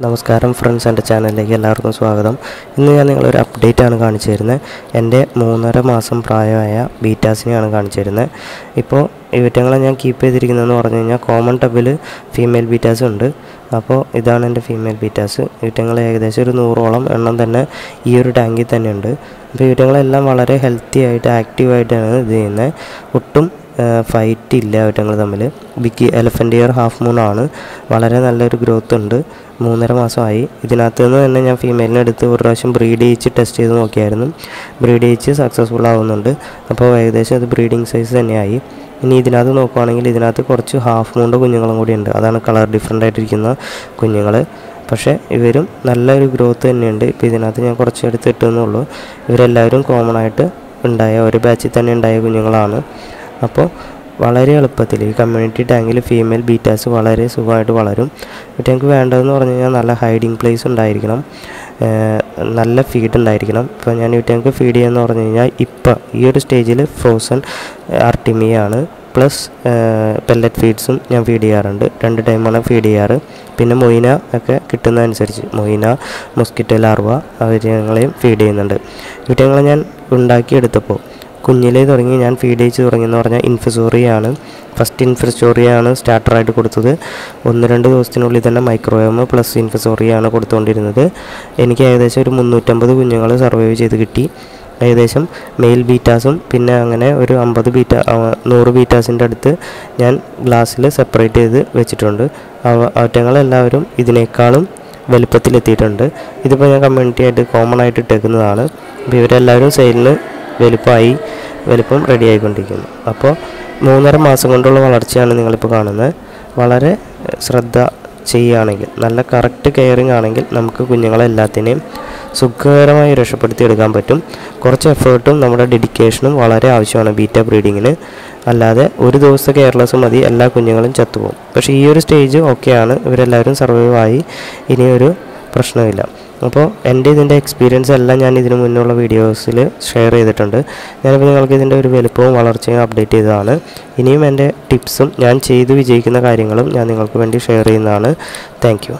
നമസ്കാരം ഫ്രണ്ട്സ്, എൻ്റെ ചാനലിലേക്ക് എല്ലാവർക്കും സ്വാഗതം. ഇന്ന് ഞാൻ നിങ്ങളൊരു അപ്ഡേറ്റ് ആണ് കാണിച്ചു തരുന്നത്. എൻ്റെ 3.5 മാസം പ്രായമായ ബീറ്റാസിനെയാണ് കാണിച്ചു തരുന്നത്. ഇപ്പോൾ ഇവറ്റങ്ങളെ ഞാൻ കീപ്പ് ചെയ്തിരിക്കുന്നതെന്ന് പറഞ്ഞു കഴിഞ്ഞാൽ കോമൺ ടബിൽ ഫീമെയിൽ ബീറ്റാസ് ഉണ്ട്. അപ്പോൾ ഇതാണ് എൻ്റെ ഫീമെയിൽ ബീറ്റാസ്. ഇവറ്റങ്ങൾ ഏകദേശം ഒരു 100ഓളം എണ്ണം തന്നെ ഈ ഒരു ടാങ്കിൽ തന്നെ ഉണ്ട്. അപ്പോൾ ഇവറ്റങ്ങളെല്ലാം വളരെ ഹെൽത്തി ആയിട്ട് ആക്റ്റീവായിട്ടാണ് ഇത് ചെയ്യുന്നത്. ഒട്ടും ഫൈറ്റ് ഇല്ല ഇവറ്റങ്ങൾ തമ്മിൽ. ബിഗ് എലഫൻ്റ് ഇയർ ഹാഫ് മൂണാണ്. വളരെ നല്ലൊരു ഗ്രോത്ത് ഉണ്ട്. 3.5 മാസമായി. ഇതിനകത്ത് നിന്ന് തന്നെ ഞാൻ ഫീമെയിലിനെ എടുത്ത് ഒരു പ്രാവശ്യം ബ്രീഡ് ചെയ്യിച്ച് ടെസ്റ്റ് ചെയ്ത് നോക്കിയായിരുന്നു. ബ്രീഡ് ചെയ്യിച്ച് സക്സസ്ഫുൾ ആവുന്നുണ്ട്. അപ്പോൾ ഏകദേശം അത് ബ്രീഡിങ് സൈസ് തന്നെയായി. ഇനി ഇതിനകത്ത് നോക്കുകയാണെങ്കിൽ ഇതിനകത്ത് കുറച്ച് ഹാഫ് മൂണിൻ്റെ കുഞ്ഞുങ്ങളും കൂടി ഉണ്ട്. അതാണ് കളർ ഡിഫറൻ്റ് ആയിട്ടിരിക്കുന്ന കുഞ്ഞുങ്ങൾ. പക്ഷേ ഇവരും നല്ലൊരു ഗ്രോത്ത് തന്നെയുണ്ട്. ഇപ്പോൾ ഇതിനകത്ത് ഞാൻ കുറച്ച് എടുത്ത് ഇട്ടെന്നുള്ളൂ. ഇവരെല്ലാവരും കോമൺ ആയിട്ട് ഉണ്ടായ ഒരു ബാച്ചിൽ തന്നെ ഉണ്ടായ കുഞ്ഞുങ്ങളാണ്. അപ്പോൾ വളരെ എളുപ്പത്തിൽ ഈ കമ്മ്യൂണിറ്റി ടാങ്കിൽ ഫീമെയിൽ ബീറ്റാസ് വളരെ സുഖമായിട്ട് വളരും. ഇവറ്റങ്ങൾക്ക് വേണ്ടതെന്ന് പറഞ്ഞു കഴിഞ്ഞാൽ നല്ല ഹൈഡിങ് പ്ലേസ് ഉണ്ടായിരിക്കണം, നല്ല ഫീഡ് ഉണ്ടായിരിക്കണം. ഇപ്പോൾ ഞാൻ ഇവറ്റങ്ങൾക്ക് ഫീഡ് ചെയ്യുന്നതെന്ന് പറഞ്ഞു കഴിഞ്ഞാൽ ഇപ്പോൾ ഈ ഒരു സ്റ്റേജിൽ ഫ്രോസൺ ആർട്ടിമിയാണ് പ്ലസ് പെല്ലറ്റ് ഫീഡ്സും ഞാൻ ഫീഡ് ചെയ്യാറുണ്ട്. 2 ടൈമാണ് ഫീഡ് ചെയ്യാറ്. പിന്നെ മൊയിന ഒക്കെ കിട്ടുന്നതനുസരിച്ച് മൊയിന, മൊസ്കിറ്റോ ലാർവ അവറ്റങ്ങളെയും ഫീഡ് ചെയ്യുന്നുണ്ട്. ഇവറ്റങ്ങളെ ഞാൻ ഉണ്ടാക്കിയെടുത്തപ്പോൾ കുഞ്ഞിലേ തുടങ്ങി ഞാൻ ഫീഡ് ചെയ്ത് തുടങ്ങിയെന്ന് പറഞ്ഞാൽ ഇൻഫസോറിയാണ്. ഫസ്റ്റ് ഇൻഫസോറിയാണ് സ്റ്റാർട്ടറായിട്ട് കൊടുത്തത്. 1-2 ദിവസത്തിനുള്ളിൽ തന്നെ മൈക്രോയോമ് പ്ലസ് ഇൻഫസോറിയാണ് കൊടുത്തുകൊണ്ടിരുന്നത്. എനിക്ക് ഏകദേശം ഒരു 350 കുഞ്ഞുങ്ങൾ സർവൈവ് ചെയ്ത് കിട്ടി. ഏകദേശം മെയിൽ ബീറ്റാസും പിന്നെ അങ്ങനെ ഒരു 100 ബീറ്റാസിൻ്റെ അടുത്ത് ഞാൻ ഗ്ലാസ്സിൽ സെപ്പറേറ്റ് ചെയ്ത് വെച്ചിട്ടുണ്ട്. അവറ്റങ്ങളെല്ലാവരും ഇതിനേക്കാളും വലുപ്പത്തിലെത്തിയിട്ടുണ്ട്. ഇതിപ്പോൾ ഞാൻ കമ്മ്യൂണിറ്റി ആയിട്ട് കോമൺ ആയിട്ട് ഇട്ടേക്കുന്നതാണ്. അപ്പോൾ ഇവരെല്ലാവരും സെയിലിന് വലിപ്പം റെഡി ആയിക്കൊണ്ടിരിക്കുന്നു. അപ്പോൾ 3.5 മാസം കൊണ്ടുള്ള വളർച്ചയാണ് നിങ്ങളിപ്പോൾ കാണുന്നത്. വളരെ ശ്രദ്ധ ചെയ്യുകയാണെങ്കിൽ, നല്ല കറക്റ്റ് കെയറിങ് ആണെങ്കിൽ നമുക്ക് കുഞ്ഞുങ്ങളെല്ലാത്തിനെയും സുഖകരമായി രക്ഷപ്പെടുത്തി എടുക്കാൻ പറ്റും. കുറച്ച് എഫേർട്ടും നമ്മുടെ ഡെഡിക്കേഷനും വളരെ ആവശ്യമാണ് ബീറ്റ ബ്രീഡിങ്ങിന്. അല്ലാതെ ഒരു ദിവസത്തെ കെയർലെസ് മതി, എല്ലാ കുഞ്ഞുങ്ങളും ചത്തുപോകും. പക്ഷേ ഈ ഒരു സ്റ്റേജ് ഓക്കെയാണ്. ഇവരെല്ലാവരും സർവൈവ് ആയി, ഇനിയൊരു പ്രശ്നമില്ല. അപ്പോൾ ഇതിൻ്റെ എക്സ്പീരിയൻസ് എല്ലാം ഞാൻ ഇതിനു മുന്നുള്ള വീഡിയോസിൽ ഷെയർ ചെയ്തിട്ടുണ്ട്. ഞാനിപ്പോൾ നിങ്ങൾക്ക് ഇതിൻ്റെ ഒരു വലുപ്പവും വളർച്ചയും അപ്ഡേറ്റ് ചെയ്തതാണ്. ഇനിയും എൻ്റെ ടിപ്സും ഞാൻ ചെയ്ത് വിജയിക്കുന്ന കാര്യങ്ങളും ഞാൻ നിങ്ങൾക്ക് വേണ്ടി ഷെയർ ചെയ്യുന്നതാണ്. Thank you.